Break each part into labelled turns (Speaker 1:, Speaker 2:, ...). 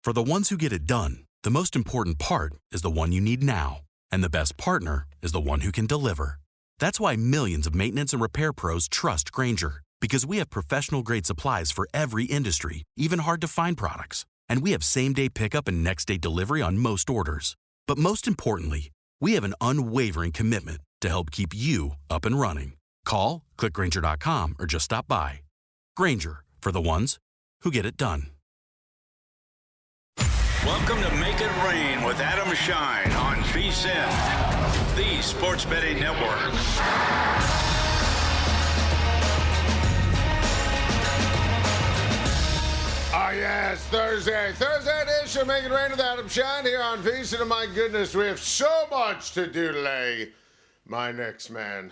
Speaker 1: For the ones who get it done, the most important part is the one you need now. And the best partner is the one who can deliver. That's why millions of maintenance and repair pros trust Grainger, because we have professional-grade supplies for every industry, even hard-to-find products. And we have same-day pickup and next-day delivery on most orders. But most importantly, we have an unwavering commitment to help keep you up and running. Call, click Grainger.com, or just stop by. Grainger, for the ones who get it done.
Speaker 2: Welcome to Make It Rain with Adam Schein on VSiN, the sports betting network.
Speaker 3: Yes, Thursday edition, Make It Rain with Adam Schein here on VSiN. And my goodness, we have so much to do today. My Knicks, man.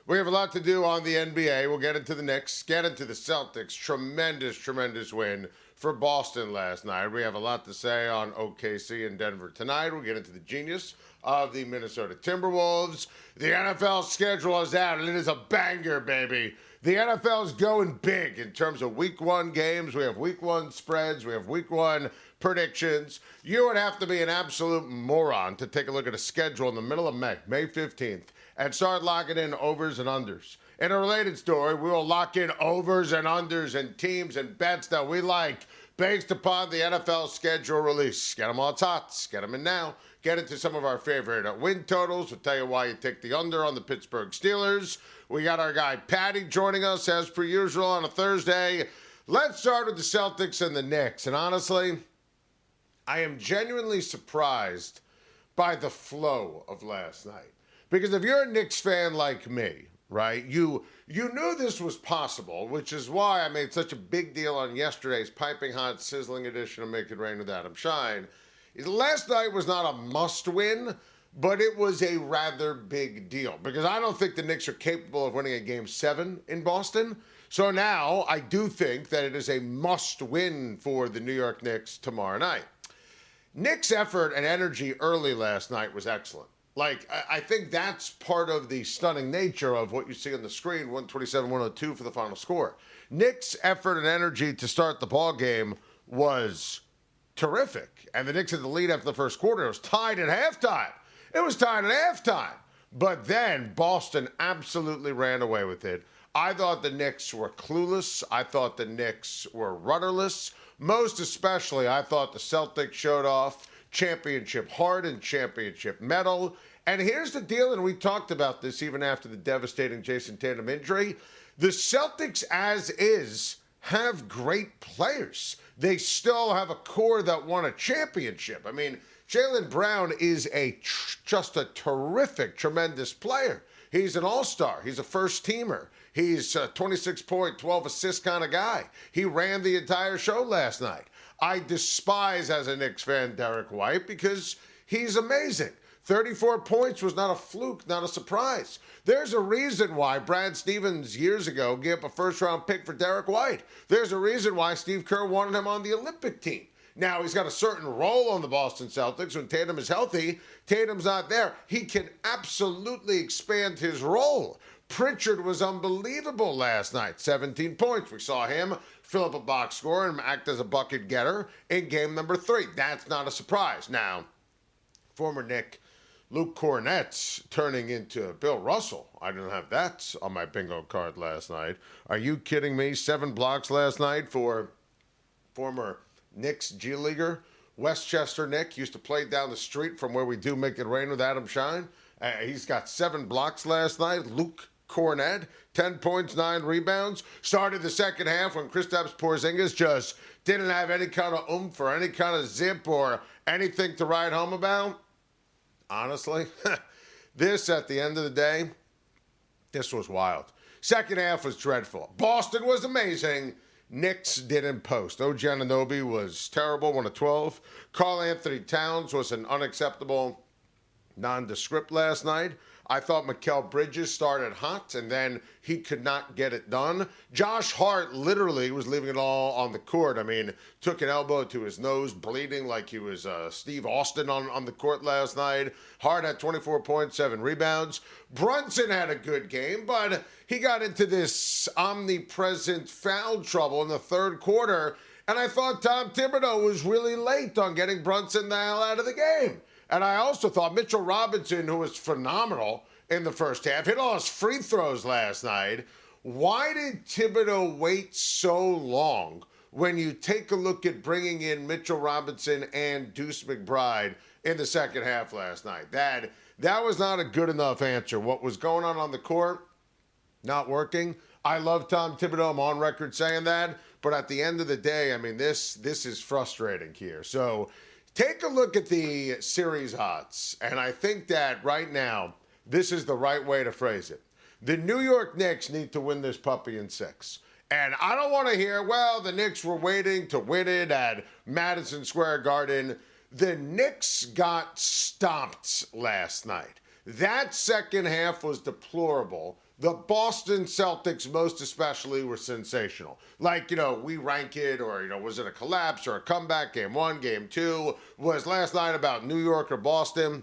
Speaker 3: We have a lot to do on the NBA. We'll get into the Knicks, get into the Celtics. Tremendous win for Boston last night. We have a lot to say on OKC and Denver tonight. We'll get into the genius of the Minnesota Timberwolves. The NFL schedule is out, and it is a banger, baby. The NFL is going big in terms of week one games. We have week one spreads. We have week one predictions. You would have to be an absolute moron to take a look at a schedule in the middle of May 15th, and start locking in overs and unders. In a related story, we will lock in overs and unders and teams and bets that we like based upon the NFL schedule release. Get them all tots. Get them in now. Get into some of our favorite win totals. We'll tell you why you take the under on the Pittsburgh Steelers. We got our guy Patty joining us as per usual on a Thursday. Let's start with the Celtics and the Knicks. And honestly, I am genuinely surprised by the flow of last night. Because if you're a Knicks fan like me, right, you knew this was possible, which is why I made such a big deal on yesterday's piping hot, sizzling edition of Make It Rain with Adam Schein. Last night was not a must-win, but it was a rather big deal because I don't think the Knicks are capable of winning a Game 7 in Boston. So now I do think that it is a must-win for the New York Knicks tomorrow night. Knicks' effort and energy early last night was excellent. Like, I think that's part of the stunning nature of what you see on the screen, 127-102 for the final score. Knicks' effort and energy to start the ball game was terrific. And the Knicks had the lead after the first quarter. It was tied at halftime. But then Boston absolutely ran away with it. I thought the Knicks were clueless. I thought the Knicks were rudderless. Most especially, I thought the Celtics showed off championship heart and championship medal. And here's the deal, and we talked about this even after the devastating Jason Tatum injury. The Celtics, as is, have great players. They still have a core that won a championship. I mean, Jaylen Brown is just a terrific, tremendous player. He's an all-star. He's a first-teamer. He's a 26-point, 12-assist kind of guy. He ran the entire show last night. I despise, as a Knicks fan, Derek White because he's amazing. 34 points was not a fluke, not a surprise. There's a reason why Brad Stevens years ago gave up a first-round pick for Derek White. There's a reason why Steve Kerr wanted him on the Olympic team. Now, he's got a certain role on the Boston Celtics. When Tatum is healthy, Tatum's not there. He can absolutely expand his role. Pritchard was unbelievable last night. 17 points. We saw him fill up a box score and act as a bucket getter in game number 3. That's not a surprise. Now, former Knick Luke Cornett's turning into Bill Russell. I didn't have that on my bingo card last night. Are you kidding me? 7 blocks last night for former Knicks G-Leaguer. Westchester Nick used to play down the street from where we do Make It Rain with Adam Schein. He's got 7 blocks last night. Luke Cornett, 10 points, 9 rebounds. Started the second half when Kristaps Porzingis just didn't have any kind of oomph or any kind of zip or anything to write home about. Honestly, this, at the end of the day, this was wild. Second half was dreadful. Boston was amazing. Knicks didn't post. OG Anunoby was terrible, 1 of 12. Karl Anthony Towns was an unacceptable nondescript last night. I thought Mikal Bridges started hot, and then he could not get it done. Josh Hart literally was leaving it all on the court. I mean, took an elbow to his nose, bleeding like he was Steve Austin on the court last night. Hart had 24 points, 7 rebounds. Brunson had a good game, but he got into this omnipresent foul trouble in the third quarter, And I thought Tom Thibodeau was really late on getting Brunson the hell out of the game. And I also thought Mitchell Robinson, who was phenomenal in the first half, hit all his free throws last night. Why did Thibodeau wait so long when you take a look at bringing in Mitchell Robinson and Deuce McBride in the second half last night? That was not a good enough answer. What was going on the court, not working. I love Tom Thibodeau. I'm on record saying that. But at the end of the day, I mean, this is frustrating here. So take a look at the series odds. And I think that right now, this is the right way to phrase it. The New York Knicks need to win this puppy in 6. And I don't want to hear, well, the Knicks were waiting to win it at Madison Square Garden. The Knicks got stomped last night. That second half was deplorable. The Boston Celtics, most especially, were sensational. Like, we rank it, or, was it a collapse or a comeback? Game 1, game 2. Was last night about New York or Boston?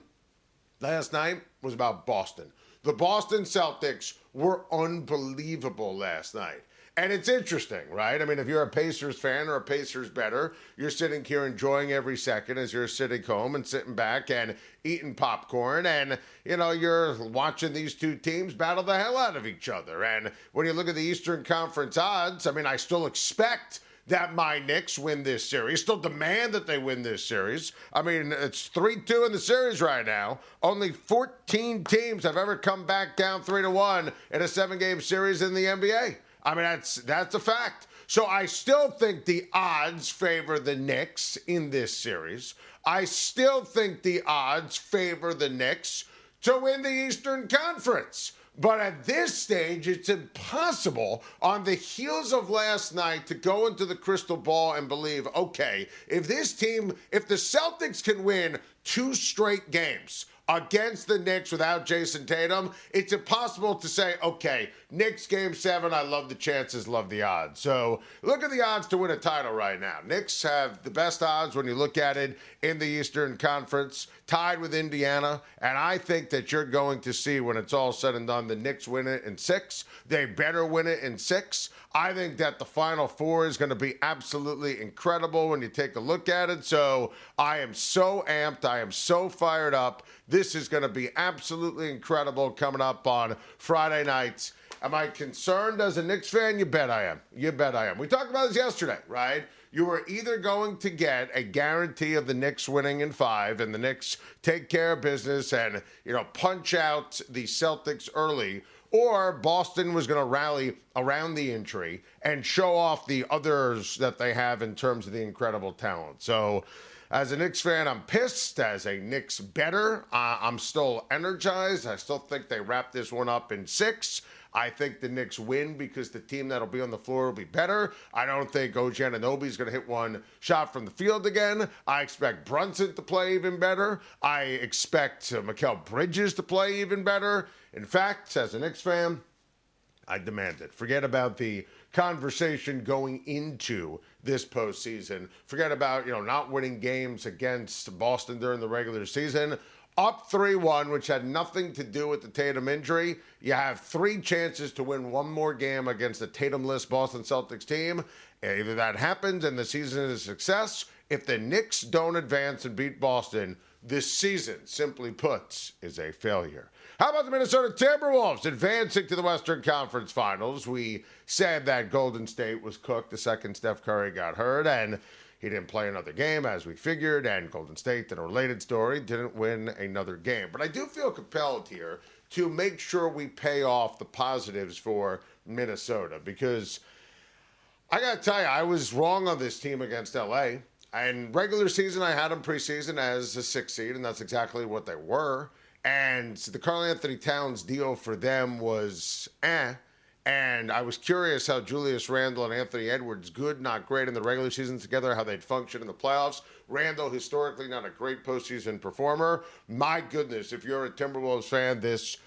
Speaker 3: Last night was about Boston. The Boston Celtics were unbelievable last night. And it's interesting, right? I mean, if you're a Pacers fan or a Pacers bettor, you're sitting here enjoying every second as you're sitting home and sitting back and eating popcorn. And, you're watching these two teams battle the hell out of each other. And when you look at the Eastern Conference odds, I mean, I still expect that my Knicks win this series. Still demand that they win this series. I mean, it's 3-2 in the series right now. Only 14 teams have ever come back down 3-1 in a 7-game series in the NBA. I mean, that's a fact. So I still think the odds favor the Knicks in this series. I still think the odds favor the Knicks to win the Eastern Conference. But at this stage, it's impossible on the heels of last night to go into the crystal ball and believe, okay, if the Celtics can win 2 straight games against the Knicks without Jason Tatum, it's impossible to say, okay, Knicks game 7, I love the chances, love the odds. So look at the odds to win a title right now. Knicks have the best odds when you look at it in the Eastern Conference, tied with Indiana. And I think that you're going to see when it's all said and done, the Knicks win it in 6. They better win it in 6. I think that the Final Four is going to be absolutely incredible when you take a look at it. So I am so amped. I am so fired up. This is going to be absolutely incredible coming up on Friday nights. Am I concerned as a Knicks fan? You bet I am. You bet I am. We talked about this yesterday, right? You were either going to get a guarantee of the Knicks winning in 5 and the Knicks take care of business and, punch out the Celtics early, or Boston was going to rally around the injury and show off the others that they have in terms of the incredible talent. So as a Knicks fan, I'm pissed. As a Knicks bettor, I'm still energized. I still think they wrap this one up in 6. I think the Knicks win because the team that'll be on the floor will be better. I don't think OG Anunoby is going to hit one shot from the field again. I expect Brunson to play even better. I expect Mikal Bridges to play even better. In fact, as a Knicks fan, I demand it. Forget about the conversation going into this postseason. Forget about, not winning games against Boston during the regular season. Up 3-1, which had nothing to do with the Tatum injury. You have 3 chances to win one more game against the Tatum-less Boston Celtics team. Either that happens and the season is a success. If the Knicks don't advance and beat Boston, this season, simply put, is a failure. How about the Minnesota Timberwolves advancing to the Western Conference Finals? We said that Golden State was cooked the second Steph Curry got hurt, and he didn't play another game, as we figured, and Golden State, in a related story, didn't win another game. But I do feel compelled here to make sure we pay off the positives for Minnesota, because I got to tell you, I was wrong on this team against L.A., and regular season, I had them preseason as a 6th seed, and that's exactly what they were. And the Karl-Anthony Towns deal for them was And I was curious how Julius Randle and Anthony Edwards, good, not great in the regular season together, how they'd function in the playoffs. Randle, historically not a great postseason performer. My goodness, if you're a Timberwolves fan, this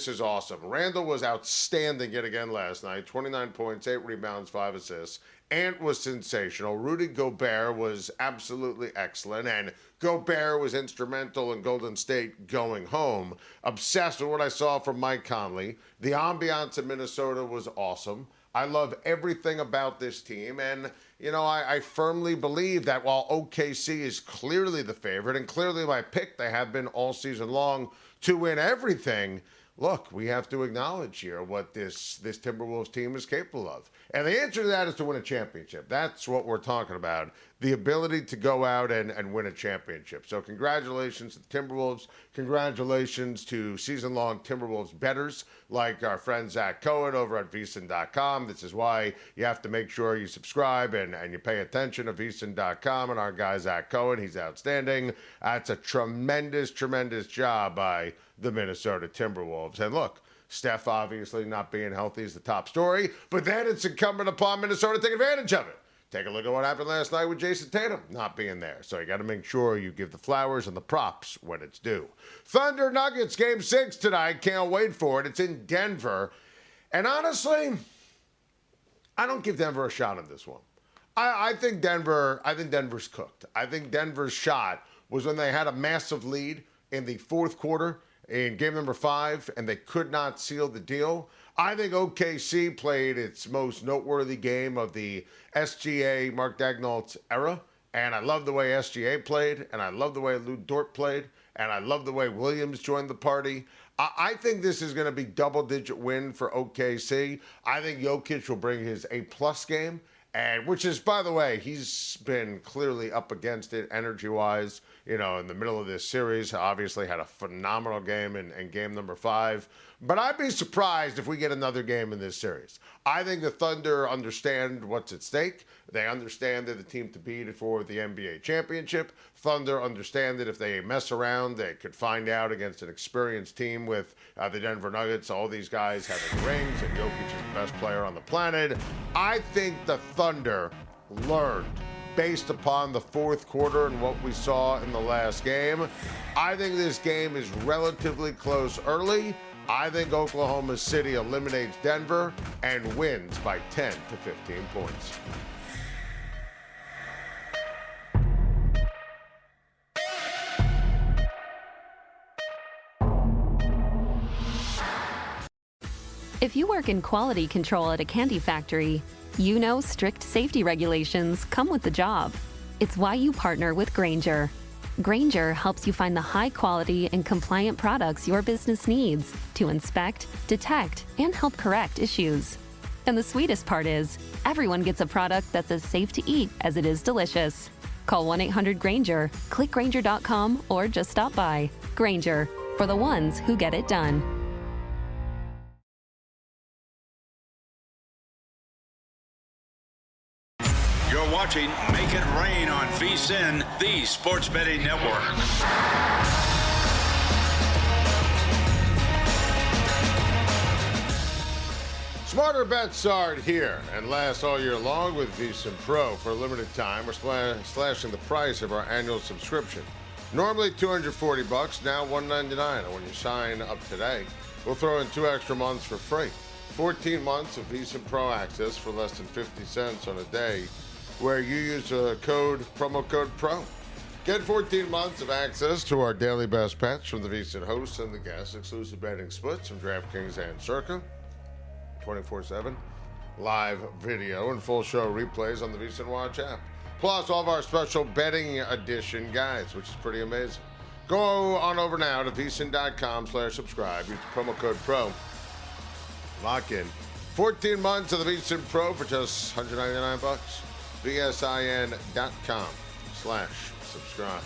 Speaker 3: is awesome. Randle was outstanding yet again last night. 29 points, 8 rebounds, 5 assists. Ant was sensational. Rudy Gobert was absolutely excellent. And Gobert was instrumental in Golden State going home. Obsessed with what I saw from Mike Conley. The ambiance in Minnesota was awesome. I love everything about this team. And, I firmly believe that while OKC is clearly the favorite and clearly my pick, they have been all season long to win everything. Look, we have to acknowledge here what this Timberwolves team is capable of. And the answer to that is to win a championship. That's what we're talking about. The ability to go out and win a championship. So congratulations to the Timberwolves. Congratulations to season-long Timberwolves bettors like our friend Zach Cohen over at VSiN.com. This is why you have to make sure you subscribe and you pay attention to VSiN.com and our guy Zach Cohen. He's outstanding. That's a tremendous, tremendous job by the Minnesota Timberwolves. And look, Steph obviously not being healthy is the top story, but then it's incumbent upon Minnesota to take advantage of it. Take a look at what happened last night with Jason Tatum not being there. So you got to make sure you give the flowers and the props when it's due. Thunder Nuggets Game 6 tonight. Can't wait for it. It's in Denver. And honestly, I don't give Denver a shot on this one. I think Denver's cooked. I think Denver's shot was when they had a massive lead in the fourth quarter in game number 5, and they could not seal the deal. I think OKC played its most noteworthy game of the SGA Mark Daigneault's era, and I love the way SGA played, and I love the way Lou Dort played, and I love the way Williams joined the party. I think this is going to be double-digit win for OKC. I think Jokic will bring his A-plus game, and which is, by the way, he's been clearly up against it energy-wise, in the middle of this series. Obviously had a phenomenal game in game number 5. But I'd be surprised if we get another game in this series. I think the Thunder understand what's at stake. They understand they're the team to beat for the NBA championship. Thunder understand that if they mess around, they could find out against an experienced team with the Denver Nuggets, all these guys having rings, and Jokic is the best player on the planet. I think the Thunder learned based upon the fourth quarter and what we saw in the last game. I think this game is relatively close early. I think Oklahoma City eliminates Denver and wins by 10 to 15 points.
Speaker 4: If you work in quality control at a candy factory, you know strict safety regulations come with the job. It's why you partner with Grainger. Grainger helps you find the high-quality and compliant products your business needs to inspect, detect, and help correct issues. And the sweetest part is, everyone gets a product that's as safe to eat as it is delicious. Call 1-800-GRAINGER, click Grainger.com, or just stop by. Grainger, for the ones who get it done.
Speaker 2: You're watching Make It Rain on VSiN, the sports betting network.
Speaker 3: Smarter bets start here and last all year long with VSiN Pro. For a limited time, we're slashing the price of our annual subscription. Normally $240, now $199. And when you sign up today, we'll throw in 2 extra months for free. 14 months of VSiN Pro access for less than 50 cents on a day, where you use a promo code PRO. Get 14 months of access to our daily best bets from the VSiN Host and the guests, exclusive betting splits from DraftKings and Circa, 24/7, live video and full show replays on the VSiN Watch app. Plus all of our special betting edition guides, which is pretty amazing. Go on over now to VSiN.com/subscribe. Use the promo code PRO. Lock in 14 months of the VSiN Pro for just $199. VSiN.com/subscribe.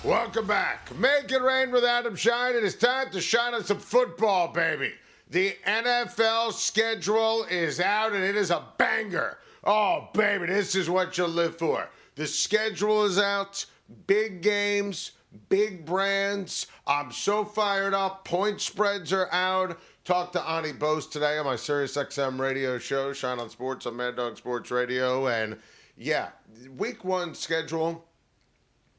Speaker 3: Welcome back. Make it rain with Adam Schein. It is time to shine on some football, baby. The NFL schedule is out, and it is a banger. Oh, baby, this is what you'll live for. The schedule is out. Big games, big brands. I'm so fired up. Point spreads are out. Talked to Ani Bose today on my SiriusXM radio show, Shine on Sports on Mad Dog Sports Radio. And yeah, week 1 schedule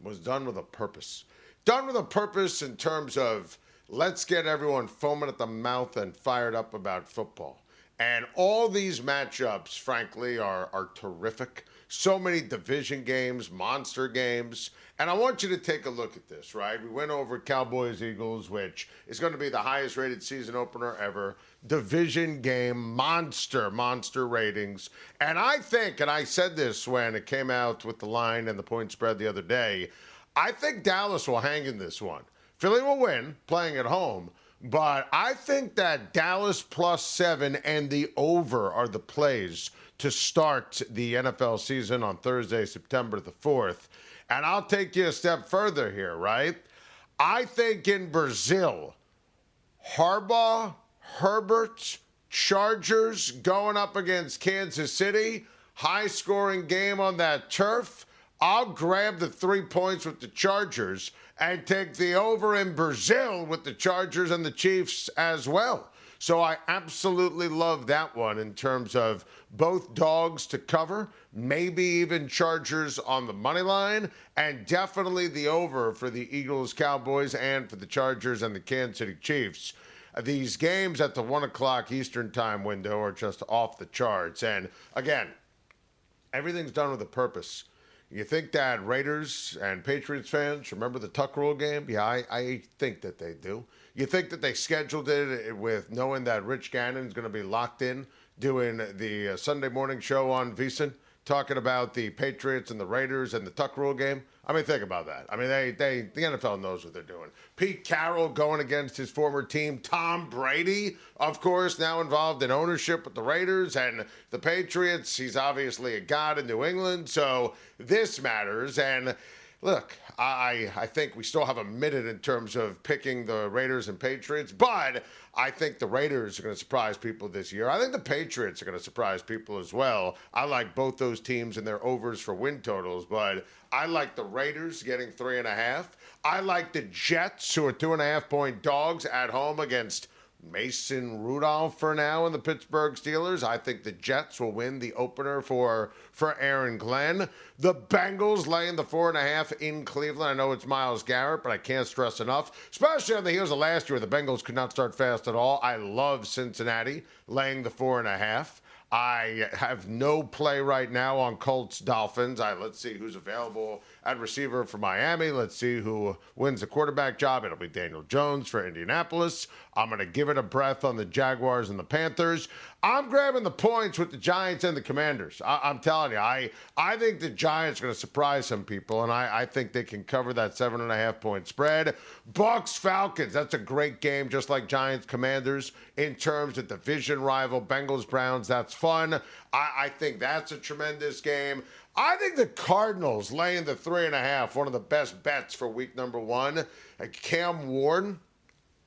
Speaker 3: was done with a purpose. Done with a purpose in terms of let's get everyone foaming at the mouth and fired up about football. And all these matchups, frankly, are terrific. So many division games, monster games. And I want you to take a look at this, right? We went over Cowboys-Eagles, which is going to be the highest rated season opener ever. Division game, monster ratings. And I think, and I said this when it came out with the line and the point spread the other day, I think Dallas will hang in this one. Philly will win, playing at home. But I think that Dallas +7 and the over are the plays to start the NFL season on Thursday, September the 4th. And I'll take you a step further here, right? I think in Brazil, Harbaugh, Herbert, Chargers going up against Kansas City, high-scoring game on that turf. I'll grab the 3 points with the Chargers and take the over in Brazil with the Chargers and the Chiefs as well. So I absolutely love that one in terms of both dogs to cover, maybe even Chargers on the money line, and definitely the over for the Eagles, Cowboys, and for the Chargers and the Kansas City Chiefs. These games at the 1 o'clock Eastern time window are just off the charts. And again, everything's done with a purpose. You think that Raiders and Patriots fans remember the Tuck Rule game? Yeah, I think that they do. You think that they scheduled it with knowing that Rich Gannon's going to be locked in doing the Sunday morning show on VSiN, talking about the Patriots and the Raiders and the Tuck Rule game? I mean, think about that. I mean, the NFL knows what they're doing. Pete Carroll going against his former team. Tom Brady, of course, now involved in ownership with the Raiders and the Patriots. He's obviously a god in New England, so this matters. And look, I think we still have a minute in terms of picking the Raiders and Patriots, but I think the Raiders are going to surprise people this year. I think the Patriots are going to surprise people as well. I like both those teams and their overs for win totals, but I like the Raiders getting 3.5. I like the Jets, who are 2.5-point dogs at home against Mason Rudolph for now and the Pittsburgh Steelers. I think the Jets will win the opener for Aaron Glenn. The Bengals laying the 4.5 in Cleveland. I know it's Myles Garrett, but I can't stress enough, especially on the heels of last year, the Bengals could not start fast at all. I love Cincinnati laying the 4.5. I have no play right now on Colts Dolphins. Let's see who's available at receiver for Miami. Let's see who wins the quarterback job. It'll be Daniel Jones for Indianapolis. I'm going to give it a breath on the Jaguars and the Panthers. I'm grabbing the points with the Giants and the Commanders. I'm telling you, I think the Giants are going to surprise some people, and I think they can cover that 7.5-point spread. Bucks Falcons, that's a great game, just like Giants Commanders in terms of division rival. Bengals Browns, that's fun. I think that's a tremendous game. I think the Cardinals laying the 3.5, one of the best bets for week number 1. Cam Ward,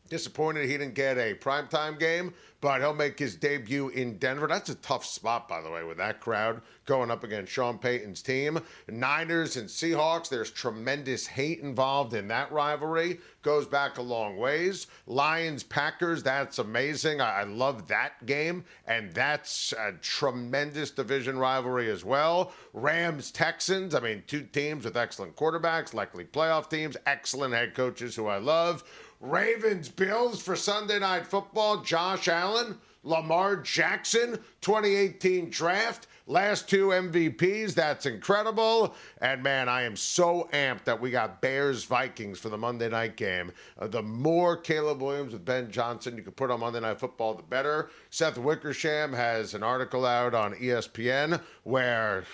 Speaker 3: disappointed he didn't get a primetime game, but he'll make his debut in Denver. That's a tough spot, by the way, with that crowd going up against Sean Payton's team. Niners and Seahawks, there's tremendous hate involved in that rivalry. Goes back a long ways. Lions-Packers, that's amazing. I love that game, and that's a tremendous division rivalry as well. Rams-Texans, I mean, two teams with excellent quarterbacks, likely playoff teams, excellent head coaches who I love. Ravens-Bills for Sunday Night Football. Josh Allen, Lamar Jackson, 2018 draft. Last 2 MVPs. That's incredible. And, man, I am so amped that we got Bears-Vikings for the Monday night game. The more Caleb Williams with Ben Johnson you can put on Monday Night Football, the better. Seth Wickersham has an article out on ESPN where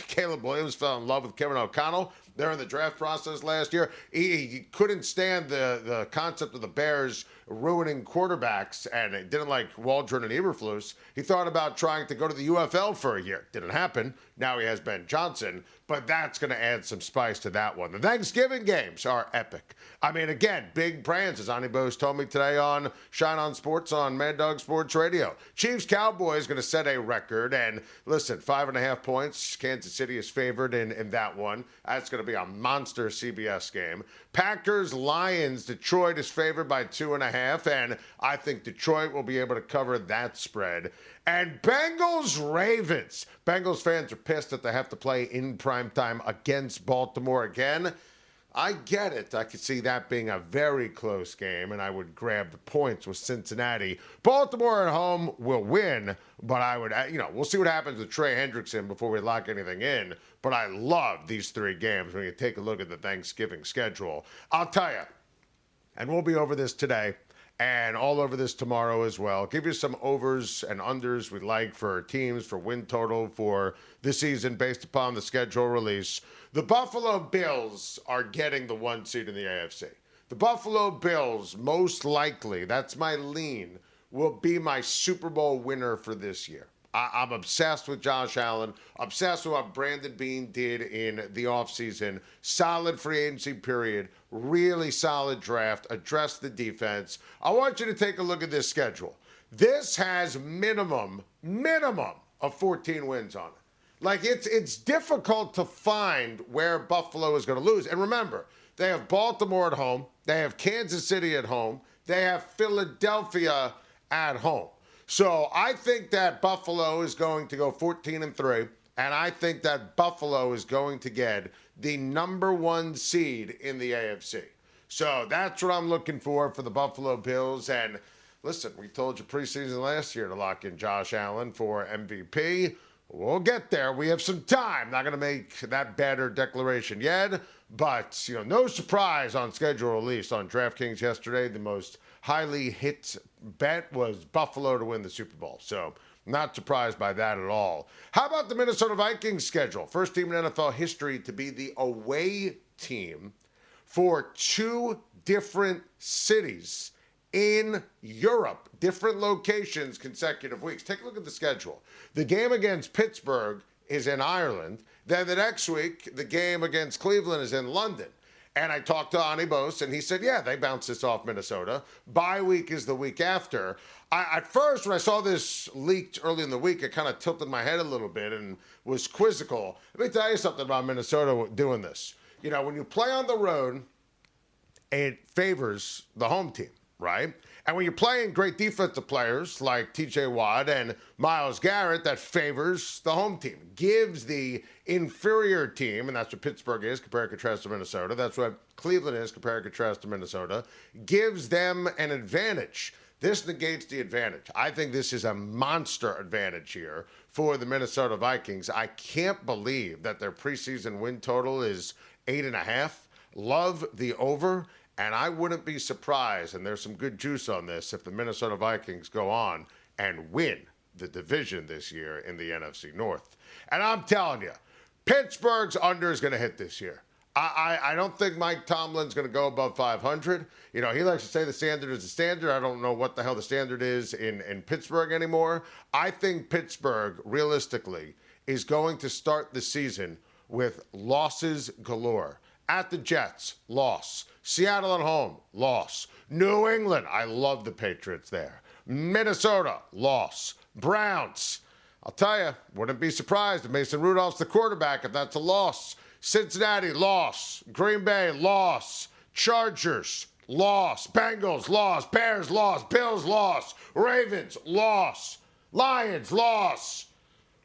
Speaker 3: Caleb Williams fell in love with Kevin O'Connell. They're in the draft process last year. He couldn't stand the concept of the Bears ruining quarterbacks, and it didn't like Waldron and Eberflus. He thought about trying to go to the UFL for a year. Didn't happen. Now he has Ben Johnson, but that's going to add some spice to that one. The Thanksgiving games are epic. I mean, again, big brands, as Ani Bose told me today on Shine On Sports on Mad Dog Sports Radio. Chiefs-Cowboys going to set a record, and listen, 5.5 points. Kansas City is favored in that one. That's going to be a monster CBS game. Packers-Lions, Detroit is favored by 2.5, and I think Detroit will be able to cover that spread. And Bengals-Ravens. Bengals fans are pissed that they have to play in primetime against Baltimore again. I get it. I could see that being a very close game, and I would grab the points with Cincinnati. Baltimore at home will win, but I would, we'll see what happens with Trey Hendrickson before we lock anything in. But I love these three games when you take a look at the Thanksgiving schedule. I'll tell you, and we'll be over this today and all over this tomorrow as well. Give you some overs and unders we like for teams, for win total for this season based upon the schedule release. The Buffalo Bills are getting the 1 seed in the AFC. The Buffalo Bills, most likely, that's my lean, will be my Super Bowl winner for this year. I'm obsessed with Josh Allen, obsessed with what Brandon Beane did in the offseason. Solid free agency period, really solid draft, address the defense. I want you to take a look at this schedule. This has minimum of 14 wins on it. Like, it's difficult to find where Buffalo is going to lose. And remember, they have Baltimore at home, they have Kansas City at home, they have Philadelphia at home. So I think that Buffalo is going to go 14-3, and I think that Buffalo is going to get the number 1 seed in the AFC. So that's what I'm looking for the Buffalo Bills. And listen, we told you preseason last year to lock in Josh Allen for MVP. We'll get there. We have some time. Not going to make that better declaration yet, but no surprise on schedule release on DraftKings yesterday. The most highly hit bet was Buffalo to win the Super Bowl. So not surprised by that at all. How about the Minnesota Vikings schedule? First team in NFL history to be the away team for 2 different cities in Europe, different locations, consecutive weeks. Take a look at the schedule. The game against Pittsburgh is in Ireland. Then the next week, the game against Cleveland is in London. And I talked to Ani Bose, and he said, yeah, they bounced this off Minnesota. Bye week is the week after. At first, when I saw this leaked early in the week, it kind of tilted my head a little bit and was quizzical. Let me tell you something about Minnesota doing this. When you play on the road, it favors the home team, right? And when you're playing great defensive players like TJ Watt and Myles Garrett, that favors the home team, gives the inferior team, and that's what Pittsburgh is compared and contrast to Minnesota. That's what Cleveland is compared and contrast to Minnesota, gives them an advantage. This negates the advantage. I think this is a monster advantage here for the Minnesota Vikings. I can't believe that their preseason win total is 8.5. Love the over. And I wouldn't be surprised, and there's some good juice on this, if the Minnesota Vikings go on and win the division this year in the NFC North. And I'm telling you, Pittsburgh's under is going to hit this year. I don't think Mike Tomlin's going to go above 500. He likes to say the standard is the standard. I don't know what the hell the standard is in Pittsburgh anymore. I think Pittsburgh, realistically, is going to start the season with losses galore. At the Jets, loss. Seattle at home, loss. New England, I love the Patriots there. Minnesota, loss. Browns, I'll tell you, wouldn't be surprised if Mason Rudolph's the quarterback if that's a loss. Cincinnati, loss. Green Bay, loss. Chargers, loss. Bengals, loss. Bears, loss. Bills, loss. Ravens, loss. Lions, loss.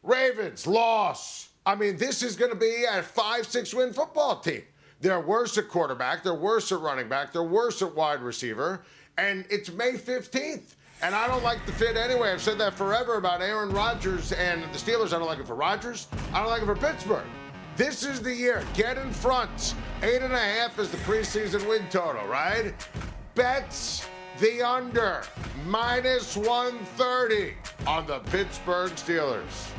Speaker 3: Ravens, loss. I mean, this is going to be a 5-6 win football team. They're worse at quarterback. They're worse at running back. They're worse at wide receiver. And it's May 15th. And I don't like the fit anyway. I've said that forever about Aaron Rodgers and the Steelers. I don't like it for Rodgers. I don't like it for Pittsburgh. This is the year. Get in front. 8.5 is the preseason win total, right? Bets the under. Minus 130 on the Pittsburgh Steelers.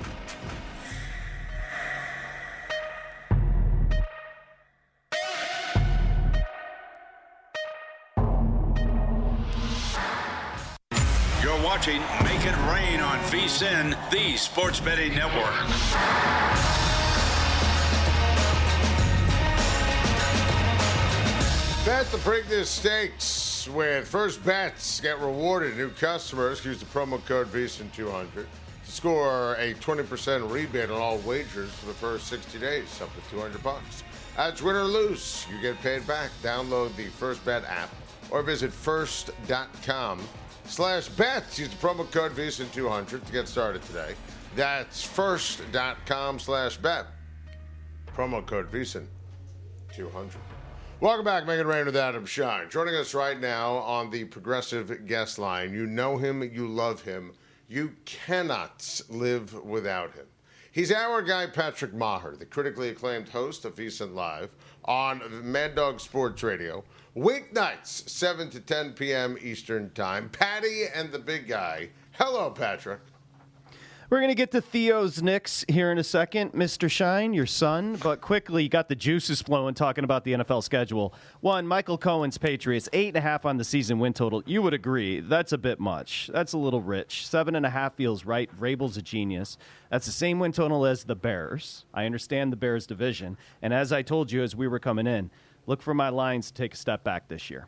Speaker 2: Watching Make It Rain on VSiN, the sports betting network.
Speaker 3: Bet the Preakness Stakes with First Bets. Get rewarded. New customers use the promo code VSiN200 to score a 20% rebate on all wagers for the first 60 days, up to $200. That's win or lose. You get paid back. Download the First Bet app or visit first.com/bets. Use the promo code VSiN200 to get started today. That's first.com/bet. Promo code VSiN200. Welcome back, Make It Rain with Adam Schein. Joining us right now on the Progressive guest line. You know him, you love him. You cannot live without him. He's our guy, Patrick Meagher, the critically acclaimed host of VSiN Live on Mad Dog Sports Radio. Weeknights, 7 to 10 p.m. Eastern Time. Patty and the big guy. Hello, Patrick.
Speaker 5: We're going to get to Theo's Knicks here in a second. Mr. Schein, your son. But quickly, you got the juices flowing talking about the NFL schedule. One, Michael Cohen's Patriots, 8.5 on the season win total. You would agree. That's a bit much. That's a little rich. 7.5 feels right. Vrabel's a genius. That's the same win total as the Bears. I understand the Bears division. And as I told you as we were coming in, look for my Lions to take a step back this year.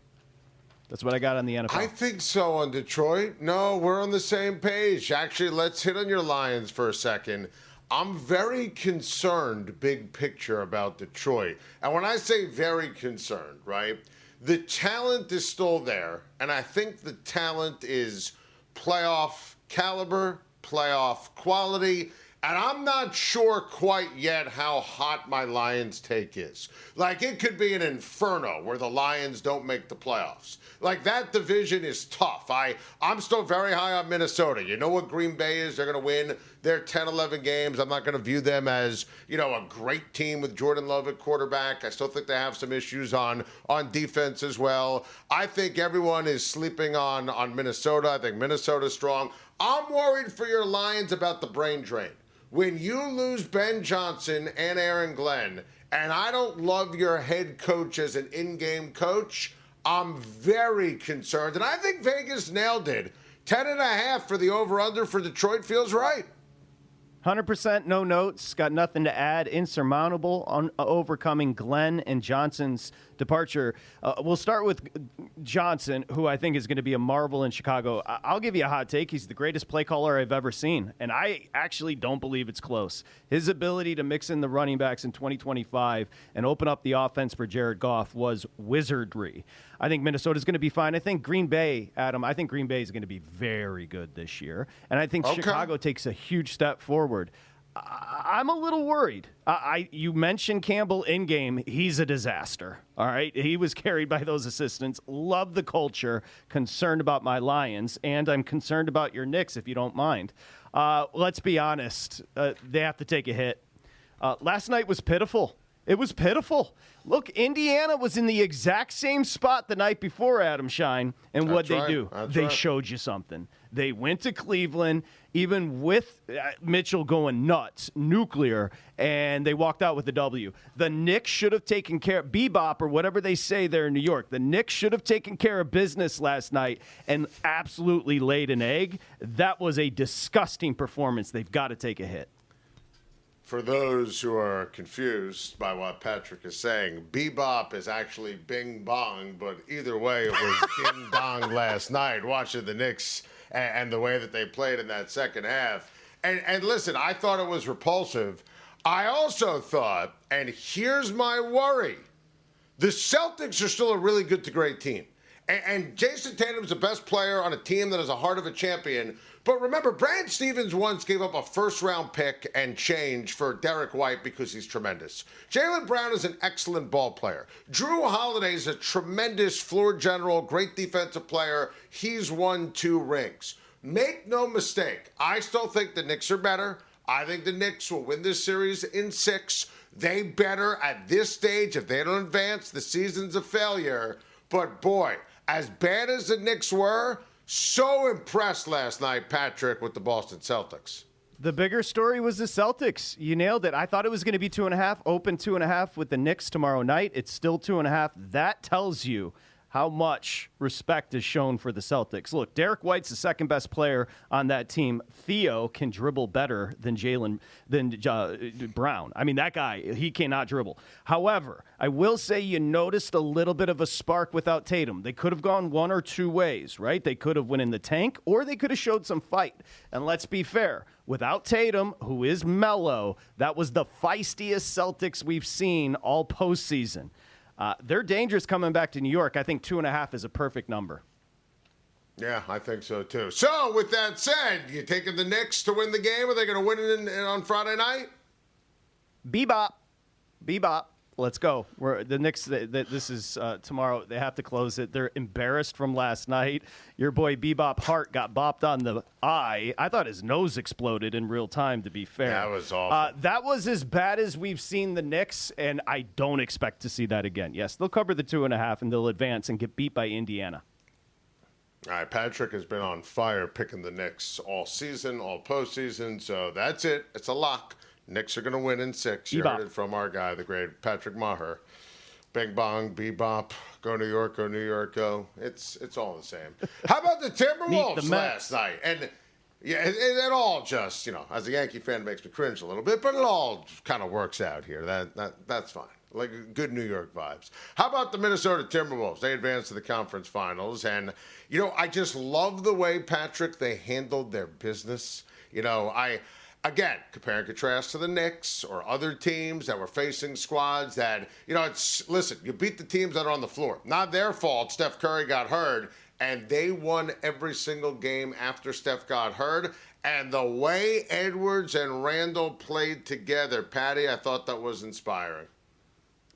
Speaker 5: That's what I got on the NFL.
Speaker 3: I think so on Detroit. No, we're on the same page. Actually, let's hit on your Lions for a second. I'm very concerned, big picture, about Detroit. And when I say very concerned, right, the talent is still there. And I think the talent is playoff caliber, playoff quality. And I'm not sure quite yet how hot my Lions take is. Like, it could be an inferno where the Lions don't make the playoffs. Like, that division is tough. I'm still very high on Minnesota. You know what Green Bay is? They're going to win their 10, 11 games. I'm not going to view them as, a great team with Jordan Love at quarterback. I still think they have some issues on defense as well. I think everyone is sleeping on Minnesota. I think Minnesota's strong. I'm worried for your Lions about the brain drain. When you lose Ben Johnson and Aaron Glenn, and I don't love your head coach as an in-game coach, I'm very concerned. And I think Vegas nailed it. 10.5 for the over-under for Detroit feels right.
Speaker 5: 100% no notes. Got nothing to add. Insurmountable on overcoming Glenn and Johnson's departure. We'll start with Johnson, who I think is going to be a marvel in Chicago. I'll give you a hot take. He's the greatest play caller I've ever seen, and I actually don't believe it's close. His ability to mix in the running backs in 2025 and open up the offense for Jared Goff was wizardry. I think Minnesota's going to be fine. I think Green Bay, Adam, I think Green Bay is going to be very good this year, and I think Chicago takes a huge step forward. I'm a little worried. You mentioned Campbell in game. He's a disaster. All right. He was carried by those assistants. Love the culture. Concerned about my Lions. And I'm concerned about your Knicks, if you don't mind. Let's be honest. They have to take a hit. Last night was pitiful. It was pitiful. Look, Indiana was in the exact same spot the night before, Adam Schein. And what'd they do? They showed you something. They went to Cleveland, even with Mitchell going nuts, nuclear, and they walked out with the W. The Knicks should have taken care of Bebop or whatever they say there in New York. The Knicks should have taken care of business last night and absolutely laid an egg. That was a disgusting performance. They've got to take a hit.
Speaker 3: For those who are confused by what Patrick is saying, Bebop is actually Bing Bong, but either way, it was Ding Dong last night, watching the Knicks and the way that they played in that second half. And listen, I thought it was repulsive. I also thought, and here's my worry, the Celtics are still a really good to great team. And Jason Tatum's the best player on a team that has a heart of a champion. But remember, Brad Stevens once gave up a first-round pick and change for Derek White because he's tremendous. Jaylen Brown is an excellent ball player. Drew Holiday is a tremendous floor general, great defensive player. He's won 2 rings. Make no mistake, I still think the Knicks are better. I think the Knicks will win this series in 6. They better at this stage. If they don't advance, the season's a failure. But boy, as bad as the Knicks were, so impressed last night, Patrick, with the Boston Celtics.
Speaker 5: The bigger story was the Celtics. You nailed it. I thought it was going to be 2.5, open 2.5 with the Knicks tomorrow night. It's still 2.5. That tells you how much respect is shown for the Celtics. Look, Derek White's the second best player on that team. Theo can dribble better than Brown. I mean, that guy, he cannot dribble. However, I will say you noticed a little bit of a spark without Tatum. They could have gone one or two ways, right? They could have went in the tank, or they could have showed some fight. And let's be fair, without Tatum, who is mellow, that was the feistiest Celtics we've seen all postseason. They're dangerous coming back to New York. I think 2.5 is a perfect number.
Speaker 3: Yeah, I think so, too. So, with that said, you taking the Knicks to win the game? Are they going to win it on Friday night?
Speaker 5: Bebop. Let's go. The Knicks, this is tomorrow. They have to close it. They're embarrassed from last night. Your boy Bebop Hart got bopped on the eye. I thought his nose exploded in real time, to be fair.
Speaker 3: That was awful.
Speaker 5: That was as bad as we've seen the Knicks, and I don't expect to see that again. Yes, they'll cover the 2.5, and they'll advance and get beat by Indiana.
Speaker 3: All right, Patrick has been on fire picking the Knicks all season, all postseason, so that's it. It's a lock. Knicks are going to win in 6. You heard it from our guy, the great Patrick Meagher. Bing bong, bebop, go New York, go. It's all the same. How about the Timberwolves last night? And yeah, it all just, as a Yankee fan, it makes me cringe a little bit, but it all kind of works out here. That's fine. Like good New York vibes. How about the Minnesota Timberwolves? They advanced to the conference finals. And, I just love the way, Patrick, they handled their business. Again, compare and contrast to the Knicks or other teams that were facing squads that, listen, you beat the teams that are on the floor. Not their fault. Steph Curry got hurt, and they won every single game after Steph got hurt. And the way Edwards and Randall played together, Patty, I thought that was inspiring.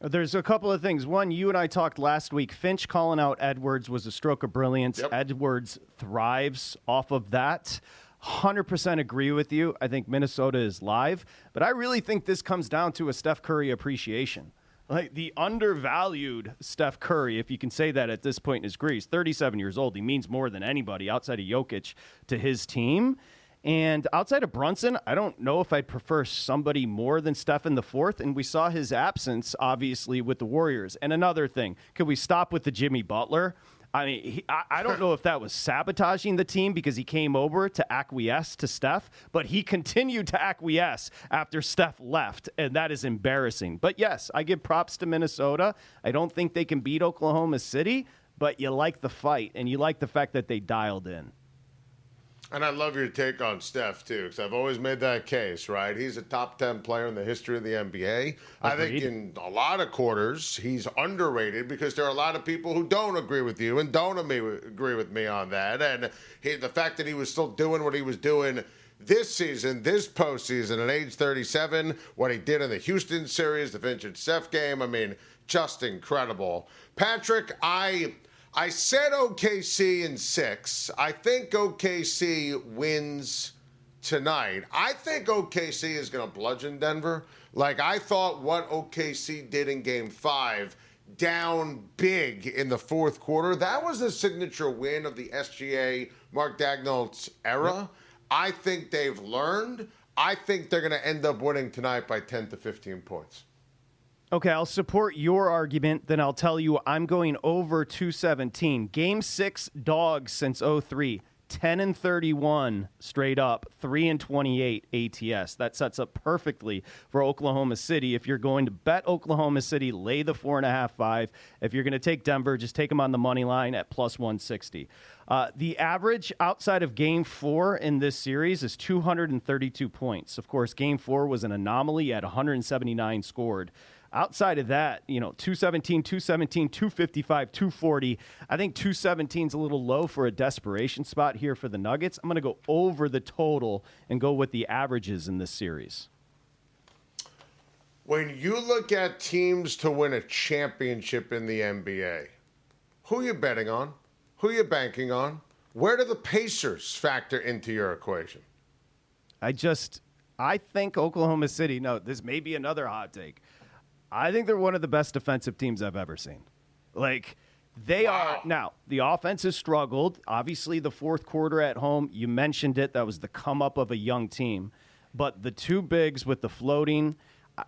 Speaker 5: There's a couple of things. One, you and I talked last week. Finch calling out Edwards was a stroke of brilliance.
Speaker 3: Yep.
Speaker 5: Edwards thrives off of that. 100% agree with you. I think Minnesota is live, but I really think this comes down to a Steph Curry appreciation. Like the undervalued Steph Curry, if you can say that at this point in his career. He's 37 years old. He means more than anybody outside of Jokic to his team. And outside of Brunson, I don't know if I'd prefer somebody more than Steph in the fourth. And we saw his absence, obviously, with the Warriors. And another thing, could we stop with the Jimmy Butler? I mean, I don't know if that was sabotaging the team because he came over to acquiesce to Steph, but he continued to acquiesce after Steph left, and that is embarrassing. But yes, I give props to Minnesota. I don't think they can beat Oklahoma City, but you like the fight, and you like the fact that they dialed in.
Speaker 3: And I love your take on Steph, too, because I've always made that case, right? He's a top 10 player in the history of the NBA.
Speaker 5: Agreed.
Speaker 3: I think in a lot of quarters, he's underrated because there are a lot of people who don't agree with you and don't agree with me on that. And the fact that he was still doing what he was doing this season, this postseason at age 37, what he did in the Houston series, the vintage Steph game, I mean, just incredible. Patrick, I said OKC in 6. I think OKC wins tonight. I think OKC is going to bludgeon Denver. Like, I thought what OKC did in Game 5, down big in the fourth quarter, that was a signature win of the SGA Mark Dagnall's era. Yep. I think they've learned. I think they're going to end up winning tonight by 10 to 15 points.
Speaker 5: Okay, I'll support your argument. Then I'll tell you I'm going over 217. Game 6 dogs since 03. 10-31 straight up, 3-28 ATS. That sets up perfectly for Oklahoma City. If you're going to bet Oklahoma City, lay the 4.5-5. If you're going to take Denver, just take them on the money line at plus 160. The average outside of Game 4 in this series is 232 points. Of course, Game 4 was an anomaly at 179 scored. Outside of that, 217, 255, 240. I think 217 is a little low for a desperation spot here for the Nuggets. I'm going to go over the total and go with the averages in this series.
Speaker 3: When you look at teams to win a championship in the NBA, who are you betting on? Who are you banking on? Where do the Pacers factor into your equation?
Speaker 5: I think Oklahoma City, this may be another hot take. I think they're one of the best defensive teams I've ever seen. Like, they are. Now, the offense has struggled. Obviously, the fourth quarter at home, you mentioned it. That was the come up of a young team. But the two bigs with the floating,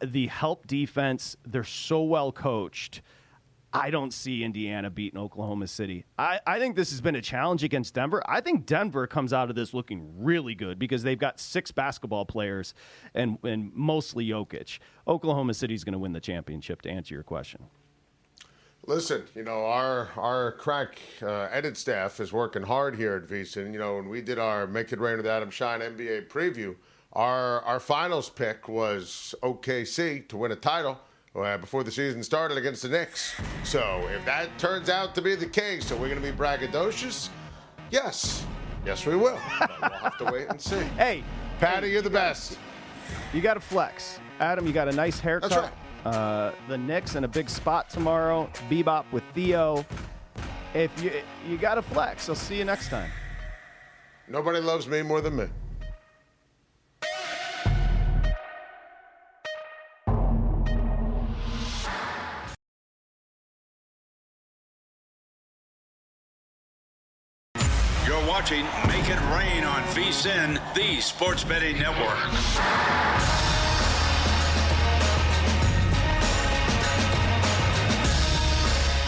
Speaker 5: the help defense, they're so well coached. I don't see Indiana beating Oklahoma City. I think this has been a challenge against Denver. I think Denver comes out of this looking really good because they've got 6 basketball players and mostly Jokic. Oklahoma City's going to win the championship, to answer your question.
Speaker 3: Listen, our crack edit staff is working hard here at VSiN. When we did our Make It Rain with Adam Schein NBA preview, our finals pick was OKC to win a title before the season started against the Knicks. So if that turns out to be the case, so we're going to be braggadocious? Yes, we will. But we'll have to wait and see.
Speaker 5: Hey,
Speaker 3: Patty, you're the best.
Speaker 5: You got to flex. Adam, you got a nice haircut.
Speaker 3: That's right.
Speaker 5: the Knicks in a big spot tomorrow. Bebop with Theo. If you got to flex, I'll see you next time.
Speaker 3: Nobody loves me more than me.
Speaker 2: You're watching Make It Rain on VSiN, the sports betting network.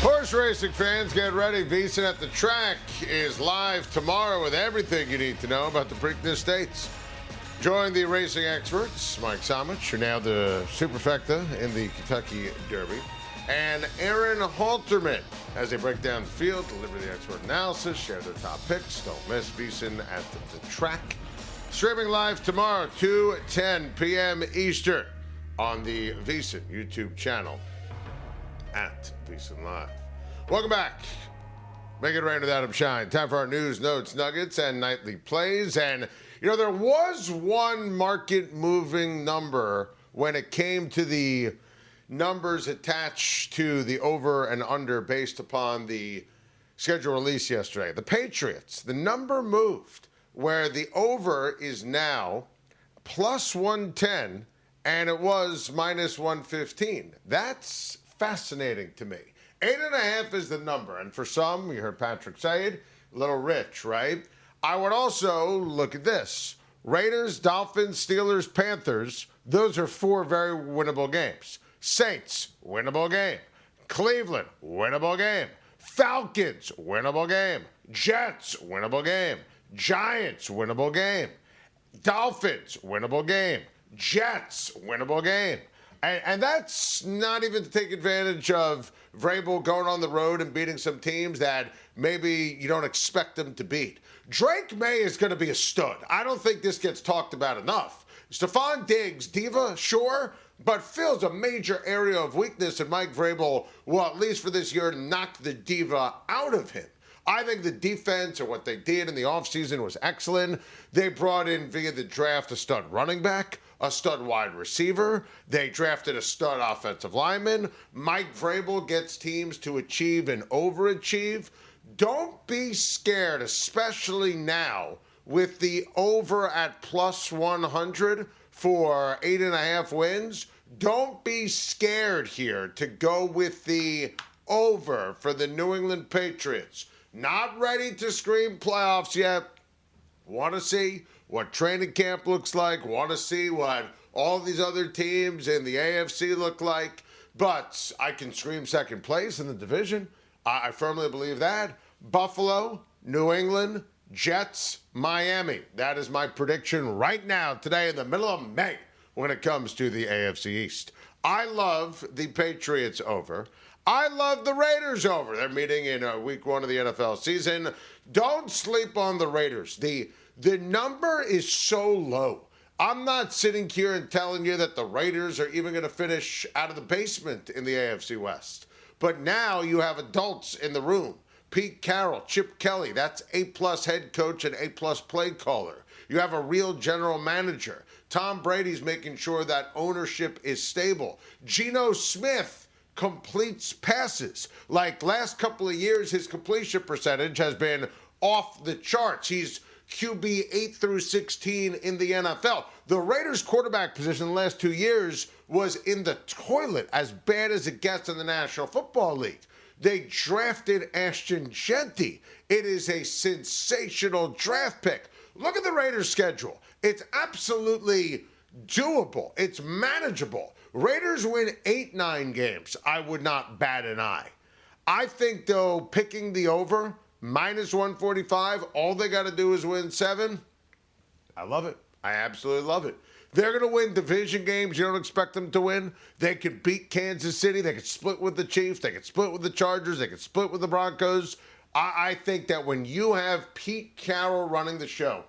Speaker 3: Horse racing fans, get ready. VSiN at the Track is live tomorrow with everything you need to know about the Preakness States. Join the racing experts, Mike Somich, who now the superfecta in the Kentucky Derby, and Aaron Halterman as they break down the field, deliver the expert analysis, share their top picks. Don't miss VSiN at the Track. Streaming live tomorrow, 2:10 p.m. Eastern on the VSiN YouTube channel at VSiN Live. Welcome back. Make It Rain with Adam Schein. Time for our news, notes, nuggets, and nightly plays. And, there was one market-moving number when it came to the numbers attached to the over and under based upon the schedule release yesterday. The Patriots, the number moved where the over is now plus 110 and it was minus 115. That's fascinating to me. 8.5 is the number. And for some, you heard Patrick say it, a little rich, right? I would also look at this. Raiders, Dolphins, Steelers, Panthers, those are 4 very winnable games. Saints, winnable game. Cleveland, winnable game. Falcons, winnable game. Jets, winnable game. Giants, winnable game. Dolphins, winnable game. Jets, winnable game. And that's not even to take advantage of Vrabel going on the road and beating some teams that maybe you don't expect them to beat. Drake May is going to be a stud. I don't think this gets talked about enough. Stephon Diggs, diva, sure, but fills a major area of weakness, and Mike Vrabel will, at least for this year, knock the diva out of him. I think the defense or what they did in the offseason was excellent. They brought in, via the draft, a stud running back, a stud wide receiver. They drafted a stud offensive lineman. Mike Vrabel gets teams to achieve and overachieve. Don't be scared, especially now, with the over at plus 100 for 8.5 wins. Don't be scared here to go with the over for the New England Patriots. Not ready to scream playoffs yet. Want to see what training camp looks like. Want to see what all these other teams in the AFC look like. But I can scream second place in the division. I firmly believe that. Buffalo, New England, Jets, Miami. That is my prediction right now, today in the middle of May, when it comes to the AFC East. I love the Patriots over. I love the Raiders over. They're meeting in week 1 of the NFL season. Don't sleep on the Raiders. The number is so low. I'm not sitting here and telling you that the Raiders are even going to finish out of the basement in the AFC West. But now you have adults in the room. Pete Carroll, Chip Kelly, that's A-plus head coach and A-plus play caller. You have a real general manager. Tom Brady's making sure that ownership is stable. Geno Smith completes passes. Like last couple of years, his completion percentage has been off the charts. He's QB 8 through 16 in the NFL. The Raiders quarterback position the last 2 years was in the toilet, as bad as it gets in the National Football League. They drafted Ashton Genty. It is a sensational draft pick. Look at the Raiders' schedule. It's absolutely doable. It's manageable. Raiders win 8-9 games. I would not bat an eye. I think, though, picking the over, minus 145, all they got to do is win 7. I love it. I absolutely love it. They're going to win division games you don't expect them to win. They could beat Kansas City. They could split with the Chiefs. They could split with the Chargers. They could split with the Broncos. I think that when you have Pete Carroll running the show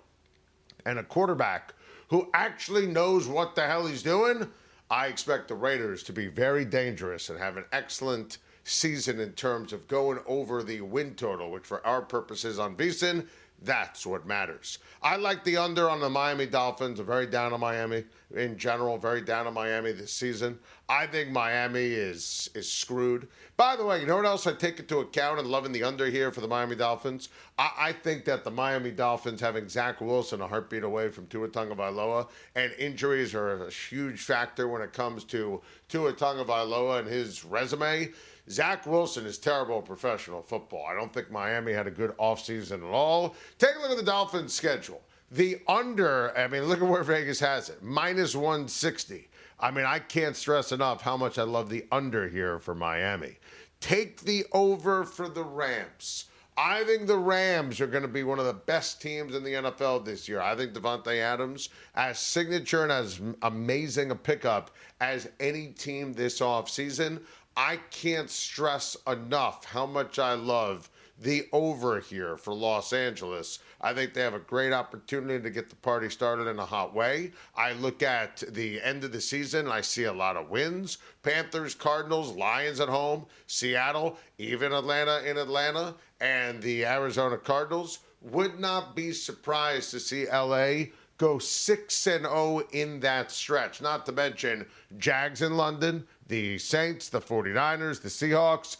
Speaker 3: and a quarterback who actually knows what the hell he's doing, I expect the Raiders to be very dangerous and have an excellent season in terms of going over the win total, which for our purposes on VSiN, That's what matters. I like the under on the Miami Dolphins. I'm very down on Miami in general, very down on Miami this season. I think Miami is screwed. By the way, you know what else I take into account and loving the under here for the Miami Dolphins? I think that the Miami Dolphins having Zach Wilson a heartbeat away from Tua Tagovailoa, and injuries are a huge factor when it comes to Tua Tagovailoa and his resume. Zach Wilson is terrible at professional football. I don't think Miami had a good offseason at all. Take a look at the Dolphins' schedule. The under, I mean, look at where Vegas has it, minus 160. I mean, I can't stress enough how much I love the under here for Miami. Take the over for the Rams. I think the Rams are going to be one of the best teams in the NFL this year. I think Devontae Adams, as signature and as amazing a pickup as any team this offseason. I can't stress enough how much I love the over here for Los Angeles. I think they have a great opportunity to get the party started in a hot way. I look at the end of the season, and I see a lot of wins. Panthers, Cardinals, Lions at home, Seattle, even Atlanta in Atlanta, and the Arizona Cardinals. Would not be surprised to see LA go 6-0 in that stretch. Not to mention Jags in London, the Saints, the 49ers, the Seahawks.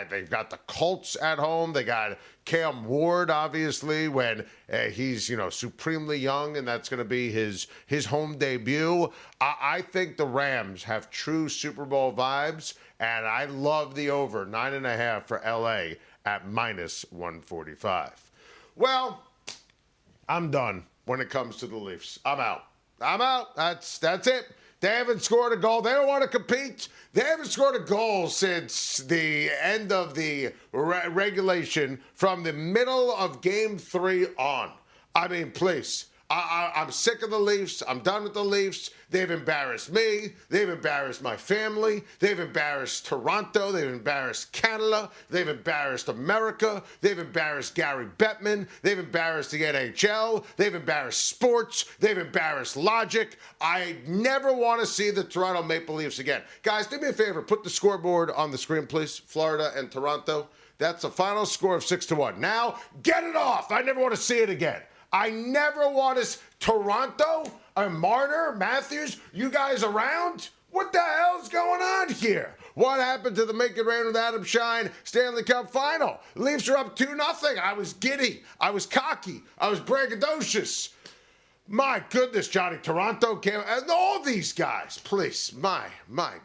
Speaker 3: They've got the Colts at home. They got Cam Ward, obviously, when he's, supremely young, and that's going to be his home debut. I think the Rams have true Super Bowl vibes, and I love the over 9.5 for LA at minus 145. Well, I'm done when it comes to the Leafs. I'm out. That's it. They haven't scored a goal. They don't want to compete. They haven't scored a goal since the end of the regulation from the middle of Game 3 on. I mean, please. I'm sick of the Leafs. I'm done with the Leafs. They've embarrassed me. They've embarrassed my family. They've embarrassed Toronto. They've embarrassed Canada. They've embarrassed America. They've embarrassed Gary Bettman. They've embarrassed the NHL. They've embarrassed sports. They've embarrassed logic. I never want to see the Toronto Maple Leafs again. Guys, do me a favor. Put the scoreboard on the screen, please. Florida and Toronto. That's a final score of 6-1. Now, get it off. I never want to see it again. I never want to... Toronto? Marner? Matthews? You guys around? What the hell's going on here? What happened to the Make It Rain with Adam Schein Stanley Cup final? Leafs are up 2-0. I was giddy. I was cocky. I was braggadocious. My goodness, Johnny. Toronto came... And all these guys, please. My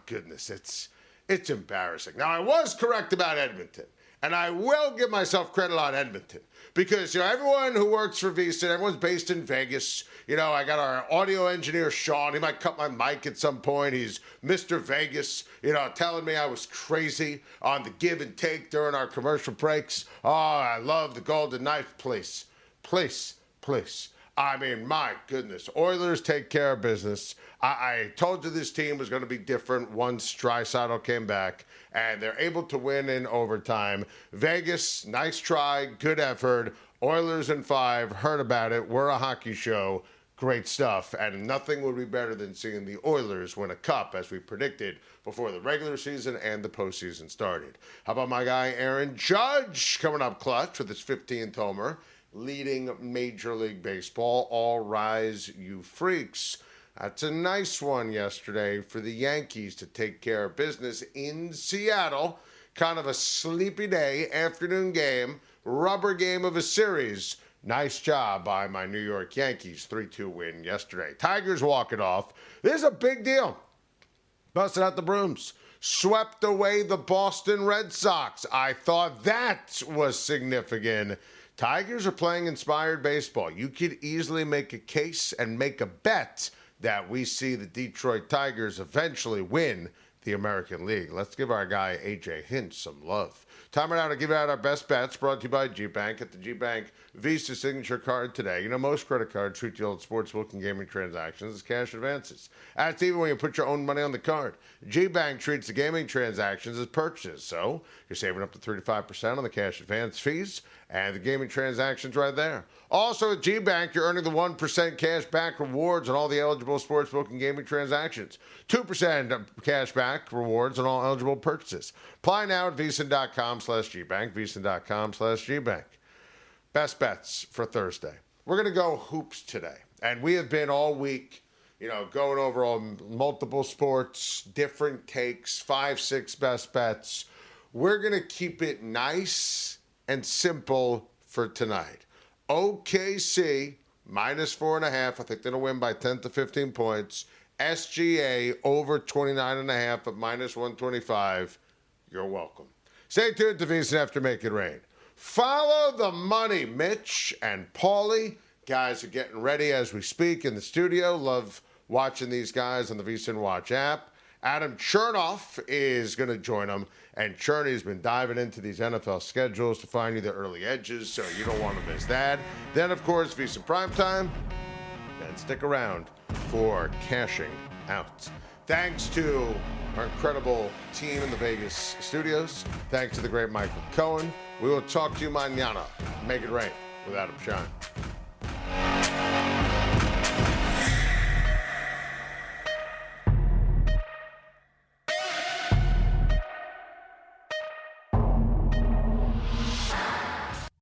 Speaker 3: goodness. It's embarrassing. Now, I was correct about Edmonton. And I will give myself credit on Edmonton. Because, everyone who works for VSiN, everyone's based in Vegas. I got our audio engineer, Sean. He might cut my mic at some point. He's Mr. Vegas, telling me I was crazy on the give and take during our commercial breaks. Oh, I love the Golden Knife. Please. I mean, my goodness. Oilers take care of business. I told you this team was going to be different once Draisaitl came back, and they're able to win in overtime. Vegas, nice try, good effort. Oilers in 5, heard about it. We're a hockey show. Great stuff. And nothing would be better than seeing the Oilers win a cup, as we predicted before the regular season and the postseason started. How about my guy Aaron Judge coming up clutch with his 15th homer, leading Major League Baseball? All rise, you freaks. That's a nice one yesterday for the Yankees to take care of business in Seattle. Kind of a sleepy day, afternoon game, rubber game of a series. Nice job by my New York Yankees, 3-2 win yesterday. Tigers walk it off. This is a big deal. Busted out the brooms. Swept away the Boston Red Sox. I thought that was significant. Tigers are playing inspired baseball. You could easily make a case and make a bet that we see the Detroit Tigers eventually win the American League. Let's give our guy AJ Hinch some love. Time now to give out our best bets, brought to you by G-Bank. At the G-Bank Visa Signature Card today. Most credit cards treat you old sportsbook and gaming transactions as cash advances. That's even when you put your own money on the card. G-Bank treats the gaming transactions as purchases, so you're saving up to 35% on the cash advance fees and the gaming transactions right there. Also at G-Bank, you're earning the 1% cash back rewards on all the eligible sportsbook and gaming transactions. 2% cash back rewards on all eligible purchases. Apply now at VSiN.com/GBank, VSiN.com/GBank. best bets for Thursday. We're going to go hoops today. And we have been all week, going over on multiple sports, different takes, 5, 6 best bets. We're going to keep it nice and simple for tonight. OKC, -4.5. I think they'll win by 10 to 15 points. SGA, over 29.5 at -125. You're welcome. Stay tuned to VSiN after Make It Rain. Follow the money. Mitch and Paulie. Guys are getting ready as we speak in the studio. Love watching these guys on the VSiN Watch app. Adam Chernoff is going to join them. And Cherney's been diving into these NFL schedules to find you the early edges, so you don't want to miss that. Then, of course, VSiN Primetime. And stick around for Cashing Out. Thanks to our incredible team in the Vegas studios. Thanks to the great Michael Cohen. We will talk to you mañana. Make it rain with Adam Schein.